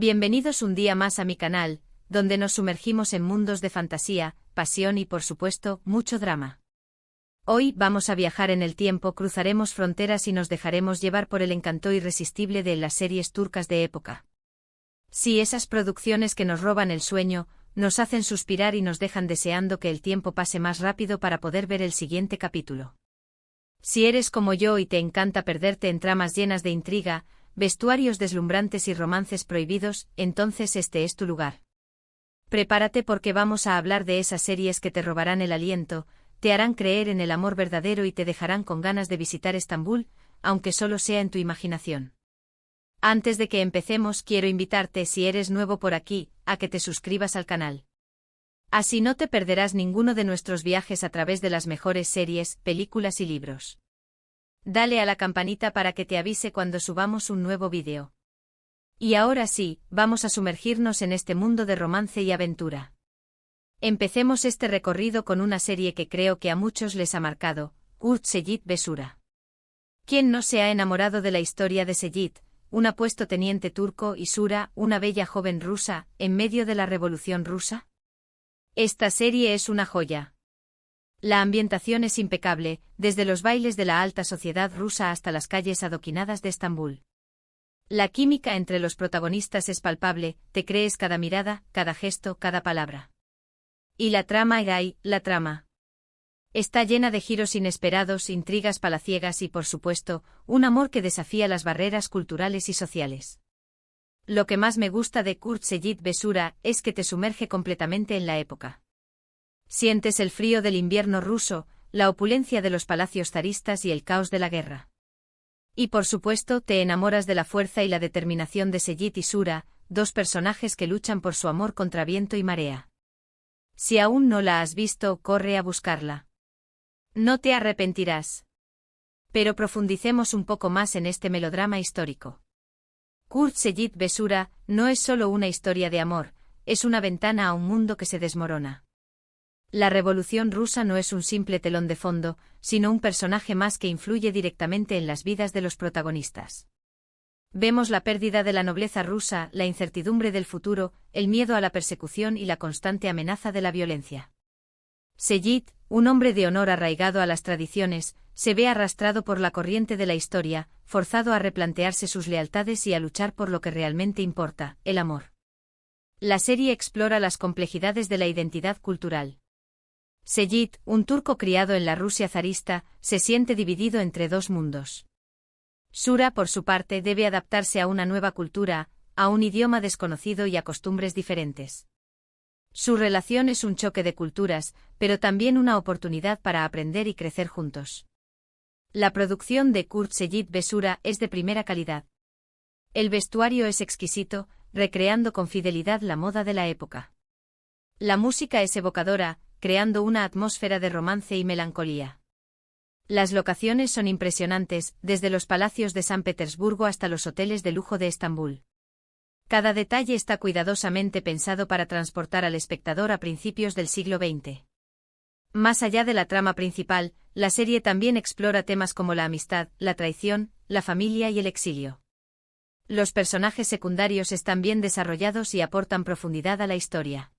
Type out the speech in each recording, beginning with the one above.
Bienvenidos un día más a mi canal, donde nos sumergimos en mundos de fantasía, pasión y por supuesto, mucho drama. Hoy vamos a viajar en el tiempo, cruzaremos fronteras y nos dejaremos llevar por el encanto irresistible de las series turcas de época. Sí, esas producciones que nos roban el sueño, nos hacen suspirar y nos dejan deseando que el tiempo pase más rápido para poder ver el siguiente capítulo. Si eres como yo y te encanta perderte en tramas llenas de intriga, vestuarios deslumbrantes y romances prohibidos, entonces este es tu lugar. Prepárate porque vamos a hablar de esas series que te robarán el aliento, te harán creer en el amor verdadero y te dejarán con ganas de visitar Estambul, aunque solo sea en tu imaginación. Antes de que empecemos, quiero invitarte, si eres nuevo por aquí, a que te suscribas al canal. Así no te perderás ninguno de nuestros viajes a través de las mejores series, películas y libros. Dale a la campanita para que te avise cuando subamos un nuevo vídeo. Y ahora sí, vamos a sumergirnos en este mundo de romance y aventura. Empecemos este recorrido con una serie que creo que a muchos les ha marcado, Kurt Seyit Besura. ¿Quién no se ha enamorado de la historia de Seyit, un apuesto teniente turco, y Sura, una bella joven rusa, en medio de la Revolución Rusa? Esta serie es una joya. La ambientación es impecable, desde los bailes de la alta sociedad rusa hasta las calles adoquinadas de Estambul. La química entre los protagonistas es palpable, te crees cada mirada, cada gesto, cada palabra. Y la trama, la trama. Está llena de giros inesperados, intrigas palaciegas y, por supuesto, un amor que desafía las barreras culturales y sociales. Lo que más me gusta de Kurt Seyit Besura es que te sumerge completamente en la época. Sientes el frío del invierno ruso, la opulencia de los palacios zaristas y el caos de la guerra. Y por supuesto te enamoras de la fuerza y la determinación de Seyit y Sura, dos personajes que luchan por su amor contra viento y marea. Si aún no la has visto, corre a buscarla. No te arrepentirás. Pero profundicemos un poco más en este melodrama histórico. Kurt Seyit Besura no es solo una historia de amor, es una ventana a un mundo que se desmorona. La Revolución Rusa no es un simple telón de fondo, sino un personaje más que influye directamente en las vidas de los protagonistas. Vemos la pérdida de la nobleza rusa, la incertidumbre del futuro, el miedo a la persecución y la constante amenaza de la violencia. Seyit, un hombre de honor arraigado a las tradiciones, se ve arrastrado por la corriente de la historia, forzado a replantearse sus lealtades y a luchar por lo que realmente importa, el amor. La serie explora las complejidades de la identidad cultural. Seyit, un turco criado en la Rusia zarista, se siente dividido entre dos mundos. Sura, por su parte, debe adaptarse a una nueva cultura, a un idioma desconocido y a costumbres diferentes. Su relación es un choque de culturas, pero también una oportunidad para aprender y crecer juntos. La producción de Kurt Seyit Besura es de primera calidad. El vestuario es exquisito, recreando con fidelidad la moda de la época. La música es evocadora, creando una atmósfera de romance y melancolía. Las locaciones son impresionantes, desde los palacios de San Petersburgo hasta los hoteles de lujo de Estambul. Cada detalle está cuidadosamente pensado para transportar al espectador a principios del siglo XX. Más allá de la trama principal, la serie también explora temas como la amistad, la traición, la familia y el exilio. Los personajes secundarios están bien desarrollados y aportan profundidad a la historia.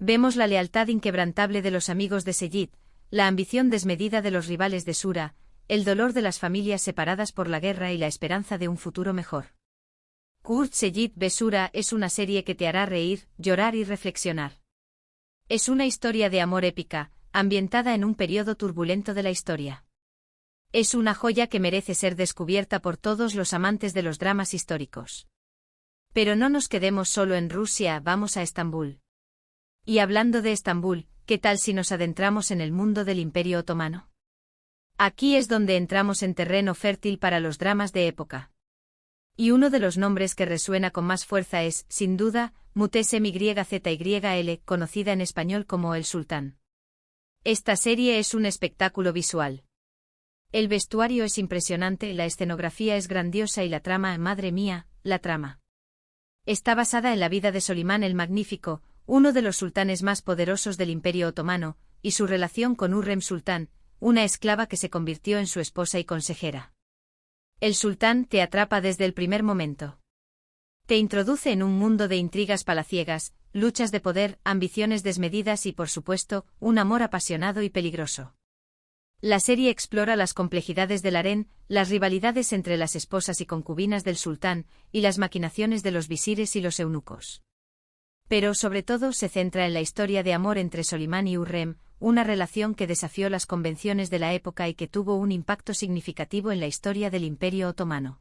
Vemos la lealtad inquebrantable de los amigos de Seyit, la ambición desmedida de los rivales de Sura, el dolor de las familias separadas por la guerra y la esperanza de un futuro mejor. Kurt Seyit Besura es una serie que te hará reír, llorar y reflexionar. Es una historia de amor épica, ambientada en un periodo turbulento de la historia. Es una joya que merece ser descubierta por todos los amantes de los dramas históricos. Pero no nos quedemos solo en Rusia, vamos a Estambul. Y hablando de Estambul, ¿qué tal si nos adentramos en el mundo del Imperio Otomano? Aquí es donde entramos en terreno fértil para los dramas de época. Y uno de los nombres que resuena con más fuerza es, sin duda, Muhteshem Yzyl, conocida en español como El Sultán. Esta serie es un espectáculo visual. El vestuario es impresionante, la escenografía es grandiosa y la trama, madre mía, la trama. Está basada en la vida de Solimán el Magnífico, uno de los sultanes más poderosos del Imperio Otomano, y su relación con Hürrem Sultán, una esclava que se convirtió en su esposa y consejera. El sultán te atrapa desde el primer momento. Te introduce en un mundo de intrigas palaciegas, luchas de poder, ambiciones desmedidas y, por supuesto, un amor apasionado y peligroso. La serie explora las complejidades del harén, las rivalidades entre las esposas y concubinas del sultán, y las maquinaciones de los visires y los eunucos. Pero sobre todo se centra en la historia de amor entre Solimán y Hürrem, una relación que desafió las convenciones de la época y que tuvo un impacto significativo en la historia del Imperio Otomano.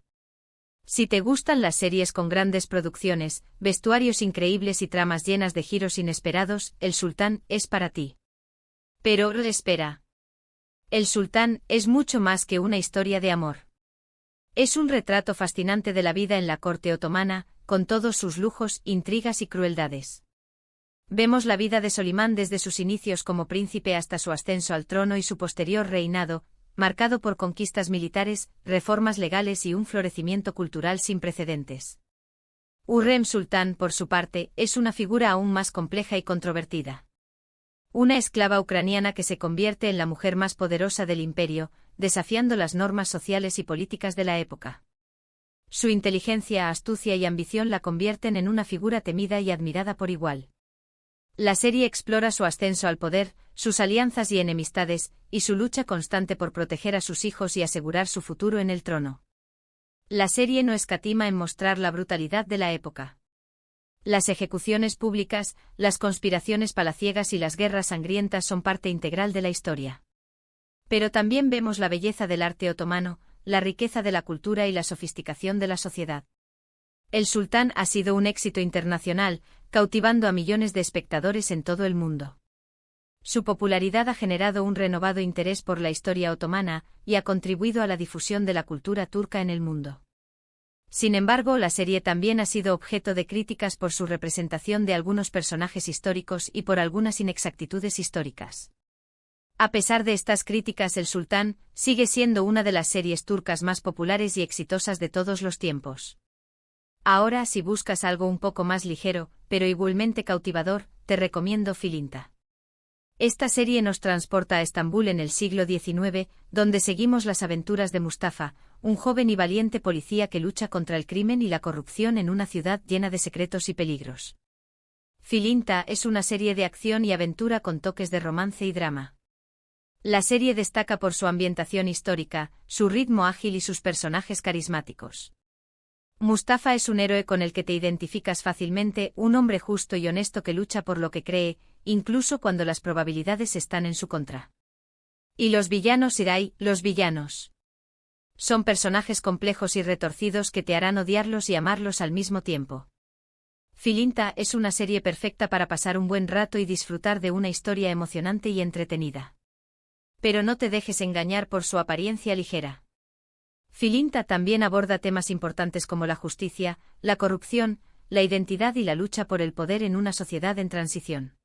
Si te gustan las series con grandes producciones, vestuarios increíbles y tramas llenas de giros inesperados, El Sultán es para ti. Pero espera. El Sultán es mucho más que una historia de amor. Es un retrato fascinante de la vida en la corte otomana, con todos sus lujos, intrigas y crueldades. Vemos la vida de Solimán desde sus inicios como príncipe hasta su ascenso al trono y su posterior reinado, marcado por conquistas militares, reformas legales y un florecimiento cultural sin precedentes. Hürrem Sultán, por su parte, es una figura aún más compleja y controvertida. Una esclava ucraniana que se convierte en la mujer más poderosa del imperio, desafiando las normas sociales y políticas de la época. Su inteligencia, astucia y ambición la convierten en una figura temida y admirada por igual. La serie explora su ascenso al poder, sus alianzas y enemistades, y su lucha constante por proteger a sus hijos y asegurar su futuro en el trono. La serie no escatima en mostrar la brutalidad de la época. Las ejecuciones públicas, las conspiraciones palaciegas y las guerras sangrientas son parte integral de la historia. Pero también vemos la belleza del arte otomano, la riqueza de la cultura y la sofisticación de la sociedad. El Sultán ha sido un éxito internacional, cautivando a millones de espectadores en todo el mundo. Su popularidad ha generado un renovado interés por la historia otomana y ha contribuido a la difusión de la cultura turca en el mundo. Sin embargo, la serie también ha sido objeto de críticas por su representación de algunos personajes históricos y por algunas inexactitudes históricas. A pesar de estas críticas, El Sultán sigue siendo una de las series turcas más populares y exitosas de todos los tiempos. Ahora, si buscas algo un poco más ligero, pero igualmente cautivador, te recomiendo Filinta. Esta serie nos transporta a Estambul en el siglo XIX, donde seguimos las aventuras de Mustafa, un joven y valiente policía que lucha contra el crimen y la corrupción en una ciudad llena de secretos y peligros. Filinta es una serie de acción y aventura con toques de romance y drama. La serie destaca por su ambientación histórica, su ritmo ágil y sus personajes carismáticos. Mustafa es un héroe con el que te identificas fácilmente, un hombre justo y honesto que lucha por lo que cree, incluso cuando las probabilidades están en su contra. Y los villanos, Irai, los villanos. Son personajes complejos y retorcidos que te harán odiarlos y amarlos al mismo tiempo. Filinta es una serie perfecta para pasar un buen rato y disfrutar de una historia emocionante y entretenida. Pero no te dejes engañar por su apariencia ligera. Filinta también aborda temas importantes como la justicia, la corrupción, la identidad y la lucha por el poder en una sociedad en transición.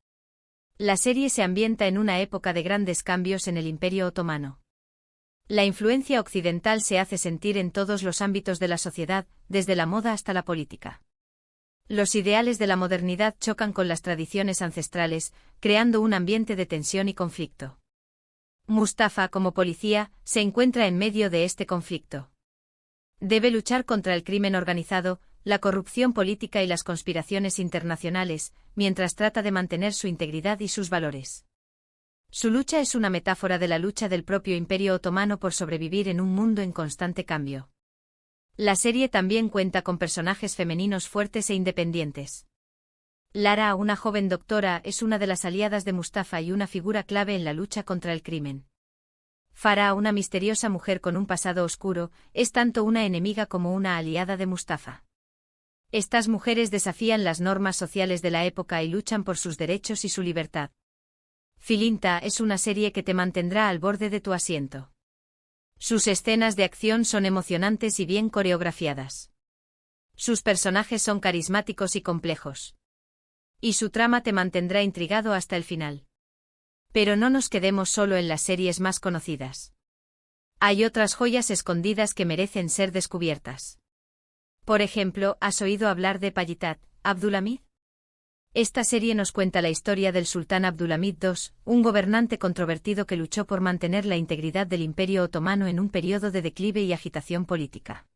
La serie se ambienta en una época de grandes cambios en el Imperio Otomano. La influencia occidental se hace sentir en todos los ámbitos de la sociedad, desde la moda hasta la política. Los ideales de la modernidad chocan con las tradiciones ancestrales, creando un ambiente de tensión y conflicto. Mustafa, como policía, se encuentra en medio de este conflicto. Debe luchar contra el crimen organizado, la corrupción política y las conspiraciones internacionales, mientras trata de mantener su integridad y sus valores. Su lucha es una metáfora de la lucha del propio Imperio Otomano por sobrevivir en un mundo en constante cambio. La serie también cuenta con personajes femeninos fuertes e independientes. Lara, una joven doctora, es una de las aliadas de Mustafa y una figura clave en la lucha contra el crimen. Farah, una misteriosa mujer con un pasado oscuro, es tanto una enemiga como una aliada de Mustafa. Estas mujeres desafían las normas sociales de la época y luchan por sus derechos y su libertad. Filinta es una serie que te mantendrá al borde de tu asiento. Sus escenas de acción son emocionantes y bien coreografiadas. Sus personajes son carismáticos y complejos. Y su trama te mantendrá intrigado hasta el final. Pero no nos quedemos solo en las series más conocidas. Hay otras joyas escondidas que merecen ser descubiertas. Por ejemplo, ¿has oído hablar de Payitat, Abdulhamid? Esta serie nos cuenta la historia del sultán Abdulhamid II, un gobernante controvertido que luchó por mantener la integridad del Imperio Otomano en un periodo de declive y agitación política.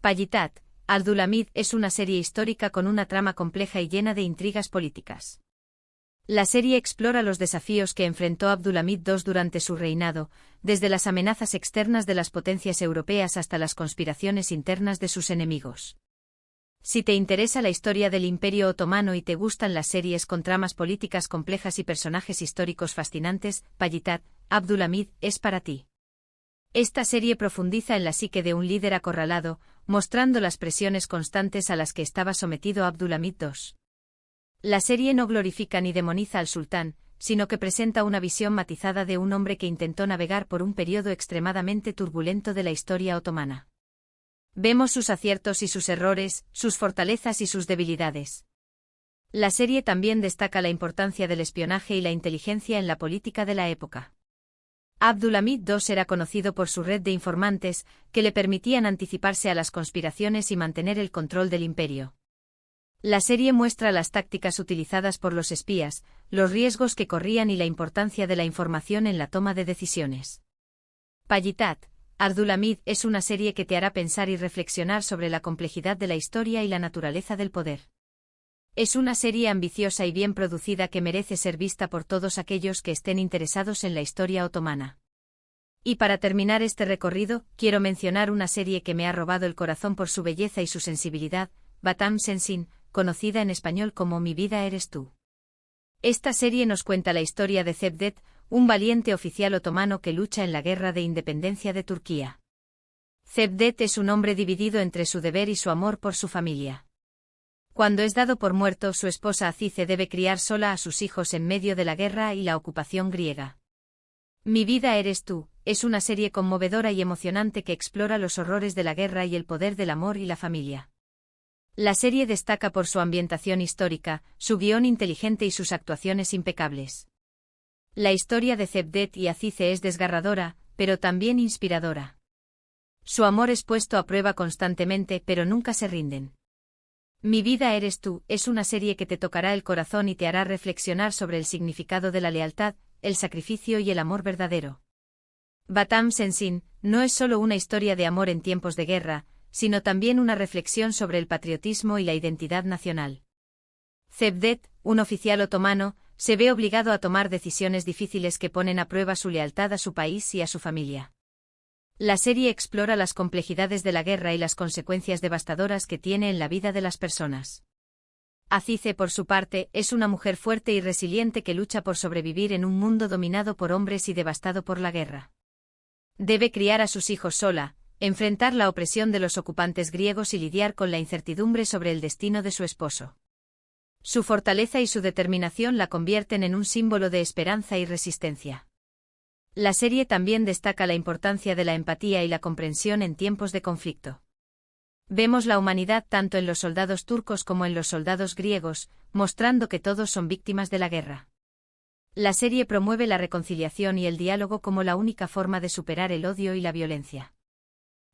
Payitat Abdülhamid es una serie histórica con una trama compleja y llena de intrigas políticas. La serie explora los desafíos que enfrentó Abdülhamid II durante su reinado, desde las amenazas externas de las potencias europeas hasta las conspiraciones internas de sus enemigos. Si te interesa la historia del Imperio Otomano y te gustan las series con tramas políticas complejas y personajes históricos fascinantes, Payitat, Abdülhamid es para ti. Esta serie profundiza en la psique de un líder acorralado, mostrando las presiones constantes a las que estaba sometido Abdülhamid II. La serie no glorifica ni demoniza al sultán, sino que presenta una visión matizada de un hombre que intentó navegar por un periodo extremadamente turbulento de la historia otomana. Vemos sus aciertos y sus errores, sus fortalezas y sus debilidades. La serie también destaca la importancia del espionaje y la inteligencia en la política de la época. Abdülhamid II era conocido por su red de informantes, que le permitían anticiparse a las conspiraciones y mantener el control del imperio. La serie muestra las tácticas utilizadas por los espías, los riesgos que corrían y la importancia de la información en la toma de decisiones. Payitat, Abdülhamid es una serie que te hará pensar y reflexionar sobre la complejidad de la historia y la naturaleza del poder. Es una serie ambiciosa y bien producida que merece ser vista por todos aquellos que estén interesados en la historia otomana. Y para terminar este recorrido, quiero mencionar una serie que me ha robado el corazón por su belleza y su sensibilidad, Batam Sensin, conocida en español como Mi vida eres tú. Esta serie nos cuenta la historia de Cevdet, un valiente oficial otomano que lucha en la guerra de independencia de Turquía. Cevdet es un hombre dividido entre su deber y su amor por su familia. Cuando es dado por muerto, su esposa Azize debe criar sola a sus hijos en medio de la guerra y la ocupación griega. Mi vida eres tú, es una serie conmovedora y emocionante que explora los horrores de la guerra y el poder del amor y la familia. La serie destaca por su ambientación histórica, su guión inteligente y sus actuaciones impecables. La historia de Cevdet y Azize es desgarradora, pero también inspiradora. Su amor es puesto a prueba constantemente, pero nunca se rinden. Mi vida eres tú es una serie que te tocará el corazón y te hará reflexionar sobre el significado de la lealtad, el sacrificio y el amor verdadero. Batam Sensin no es solo una historia de amor en tiempos de guerra, sino también una reflexión sobre el patriotismo y la identidad nacional. Cevdet, un oficial otomano, se ve obligado a tomar decisiones difíciles que ponen a prueba su lealtad a su país y a su familia. La serie explora las complejidades de la guerra y las consecuencias devastadoras que tiene en la vida de las personas. Azize, por su parte, es una mujer fuerte y resiliente que lucha por sobrevivir en un mundo dominado por hombres y devastado por la guerra. Debe criar a sus hijos sola, enfrentar la opresión de los ocupantes griegos y lidiar con la incertidumbre sobre el destino de su esposo. Su fortaleza y su determinación la convierten en un símbolo de esperanza y resistencia. La serie también destaca la importancia de la empatía y la comprensión en tiempos de conflicto. Vemos la humanidad tanto en los soldados turcos como en los soldados griegos, mostrando que todos son víctimas de la guerra. La serie promueve la reconciliación y el diálogo como la única forma de superar el odio y la violencia.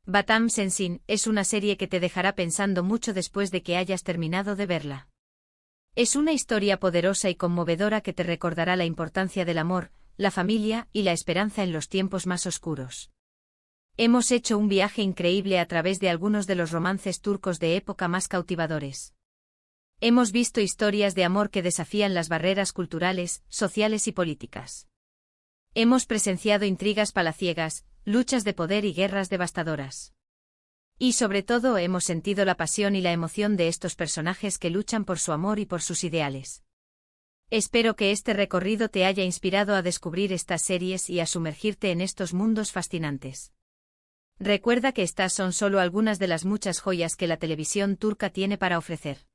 Batam Sensin es una serie que te dejará pensando mucho después de que hayas terminado de verla. Es una historia poderosa y conmovedora que te recordará la importancia del amor, la familia y la esperanza en los tiempos más oscuros. Hemos hecho un viaje increíble a través de algunos de los romances turcos de época más cautivadores. Hemos visto historias de amor que desafían las barreras culturales, sociales y políticas. Hemos presenciado intrigas palaciegas, luchas de poder y guerras devastadoras. Y sobre todo hemos sentido la pasión y la emoción de estos personajes que luchan por su amor y por sus ideales. Espero que este recorrido te haya inspirado a descubrir estas series y a sumergirte en estos mundos fascinantes. Recuerda que estas son solo algunas de las muchas joyas que la televisión turca tiene para ofrecer.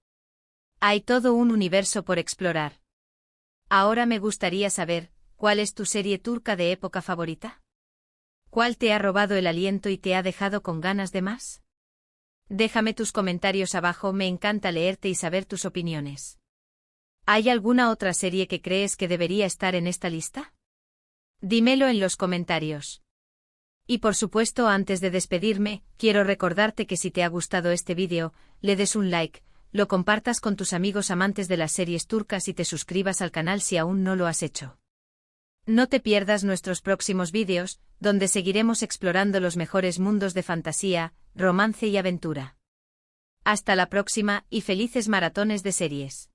Hay todo un universo por explorar. Ahora me gustaría saber, ¿cuál es tu serie turca de época favorita? ¿Cuál te ha robado el aliento y te ha dejado con ganas de más? Déjame tus comentarios abajo, me encanta leerte y saber tus opiniones. ¿Hay alguna otra serie que crees que debería estar en esta lista? Dímelo en los comentarios. Y por supuesto, antes de despedirme, quiero recordarte que si te ha gustado este vídeo, le des un like, lo compartas con tus amigos amantes de las series turcas y te suscribas al canal si aún no lo has hecho. No te pierdas nuestros próximos vídeos, donde seguiremos explorando los mejores mundos de fantasía, romance y aventura. Hasta la próxima y felices maratones de series.